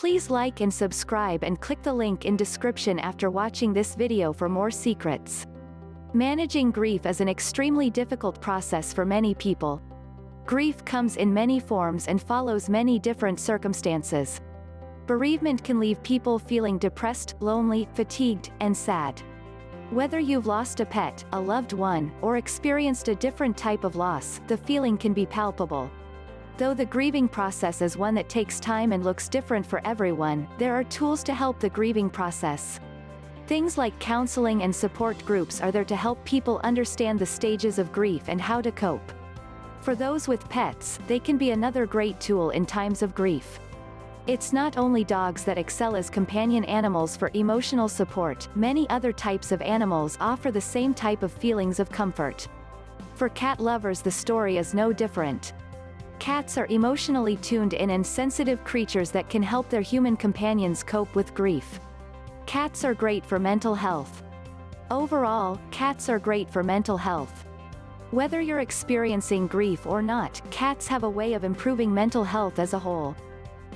Please like and subscribe and click the link in description after watching this video for more secrets. Managing grief is an extremely difficult process for many people. Grief comes in many forms and follows many different circumstances. Bereavement can leave people feeling depressed, lonely, fatigued, and sad. Whether you've lost a pet, a loved one, or experienced a different type of loss, the feeling can be palpable. Though the grieving process is one that takes time and looks different for everyone, there are tools to help the grieving process. Things like counseling and support groups are there to help people understand the stages of grief and how to cope. For those with pets, they can be another great tool in times of grief. It's not only dogs that excel as companion animals for emotional support, many other types of animals offer the same type of feelings of comfort. For cat lovers, the story is no different. Cats are emotionally tuned in and sensitive creatures that can help their human companions cope with grief. Cats are great for mental health. Overall, cats are great for mental health. Whether you're experiencing grief or not, cats have a way of improving mental health as a whole.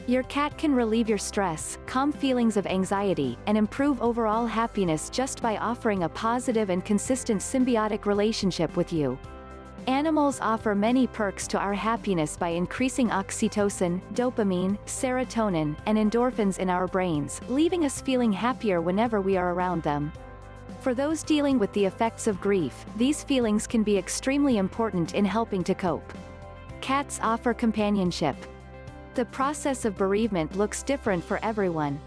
Your cat can relieve your stress, calm feelings of anxiety, and improve overall happiness just by offering a positive and consistent symbiotic relationship with you. Animals offer many perks to our happiness by increasing oxytocin, dopamine, serotonin, and endorphins in our brains, leaving us feeling happier whenever we are around them. For those dealing with the effects of grief, these feelings can be extremely important in helping to cope. Cats offer companionship. The process of bereavement looks different for everyone.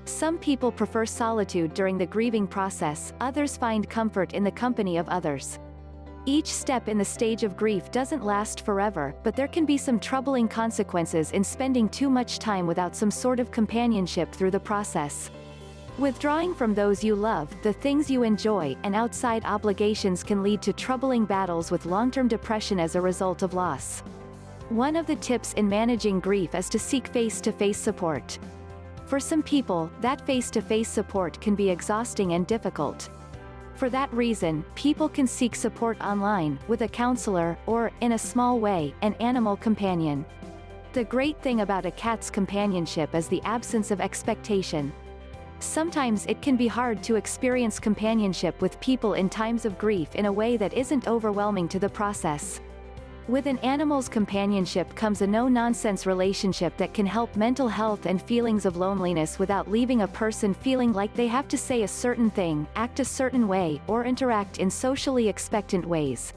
Some people prefer solitude during the grieving process, others find comfort in the company of others. Each step in the stage of grief doesn't last forever, but there can be some troubling consequences in spending too much time without some sort of companionship through the process. Withdrawing from those you love, the things you enjoy, and outside obligations can lead to troubling battles with long-term depression as a result of loss. One of the tips in managing grief is to seek face-to-face support. For some people, that face-to-face support can be exhausting and difficult. For that reason, people can seek support online, with a counselor, or, in a small way, an animal companion. The great thing about a cat's companionship is the absence of expectation. Sometimes it can be hard to experience companionship with people in times of grief in a way that isn't overwhelming to the process. With an animal's companionship comes a no-nonsense relationship that can help mental health and feelings of loneliness without leaving a person feeling like they have to say a certain thing, act a certain way, or interact in socially expectant ways.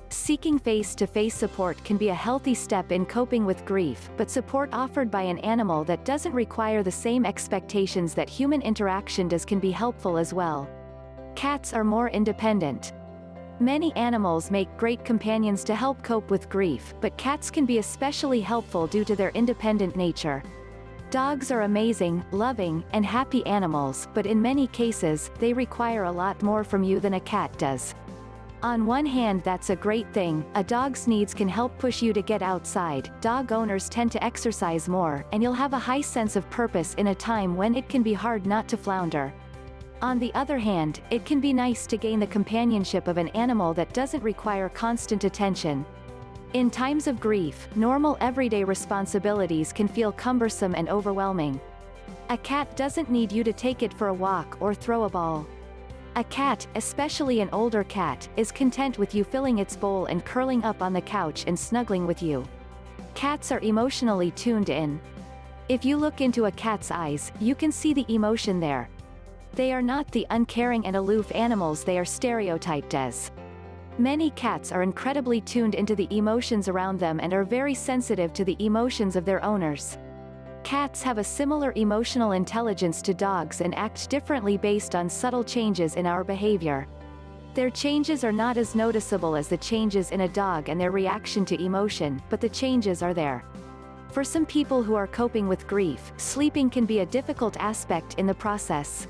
Seeking face-to-face support can be a healthy step in coping with grief, but support offered by an animal that doesn't require the same expectations that human interaction does can be helpful as well. Cats are more independent. Many animals make great companions to help cope with grief, but cats can be especially helpful due to their independent nature. Dogs are amazing, loving, and happy animals, but in many cases, they require a lot more from you than a cat does. On one hand, that's a great thing. A dog's needs can help push you to get outside. Dog owners tend to exercise more, and you'll have a high sense of purpose in a time when it can be hard not to flounder. On the other hand, it can be nice to gain the companionship of an animal that doesn't require constant attention. In times of grief, normal everyday responsibilities can feel cumbersome and overwhelming. A cat doesn't need you to take it for a walk or throw a ball. A cat, especially an older cat, is content with you filling its bowl and curling up on the couch and snuggling with you. Cats are emotionally tuned in. If you look into a cat's eyes, you can see the emotion there. They are not the uncaring and aloof animals they are stereotyped as. Many cats are incredibly tuned into the emotions around them and are very sensitive to the emotions of their owners. Cats have a similar emotional intelligence to dogs and act differently based on subtle changes in our behavior. Their changes are not as noticeable as the changes in a dog and their reaction to emotion, but the changes are there. For some people who are coping with grief, sleeping can be a difficult aspect in the process.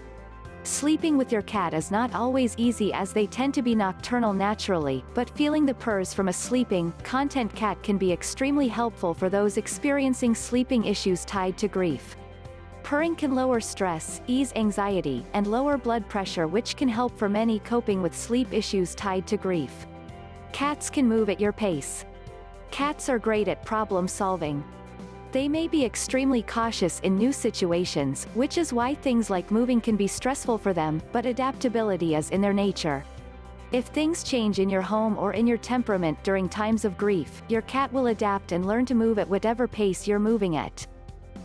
Sleeping with your cat is not always easy as they tend to be nocturnal naturally, but feeling the purrs from a sleeping, content cat can be extremely helpful for those experiencing sleeping issues tied to grief. Purring can lower stress, ease anxiety, and lower blood pressure, which can help for many coping with sleep issues tied to grief. Cats can move at your pace. Cats are great at problem solving. They may be extremely cautious in new situations, which is why things like moving can be stressful for them, but adaptability is in their nature. If things change in your home or in your temperament during times of grief, your cat will adapt and learn to move at whatever pace you're moving at.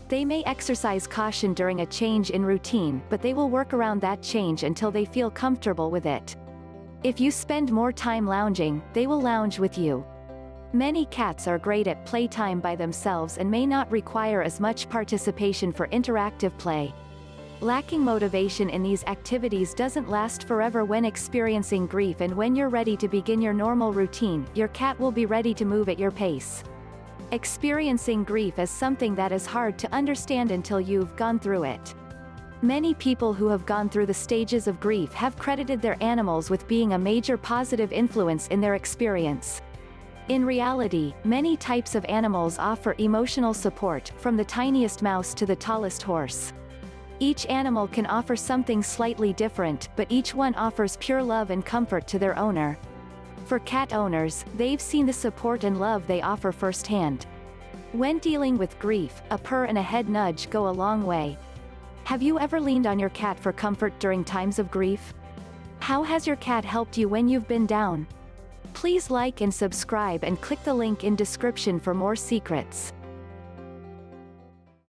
They may exercise caution during a change in routine, but they will work around that change until they feel comfortable with it. If you spend more time lounging, they will lounge with you. Many cats are great at playtime by themselves and may not require as much participation for interactive play. Lacking motivation in these activities doesn't last forever when experiencing grief, and when you're ready to begin your normal routine, your cat will be ready to move at your pace. Experiencing grief is something that is hard to understand until you've gone through it. Many people who have gone through the stages of grief have credited their animals with being a major positive influence in their experience. In reality, many types of animals offer emotional support, from the tiniest mouse to the tallest horse. Each animal can offer something slightly different, but each one offers pure love and comfort to their owner. For cat owners, they've seen the support and love they offer firsthand. When dealing with grief, a purr and a head nudge go a long way. Have you ever leaned on your cat for comfort during times of grief? How has your cat helped you when you've been down? Please like and subscribe and click the link in description for more secrets.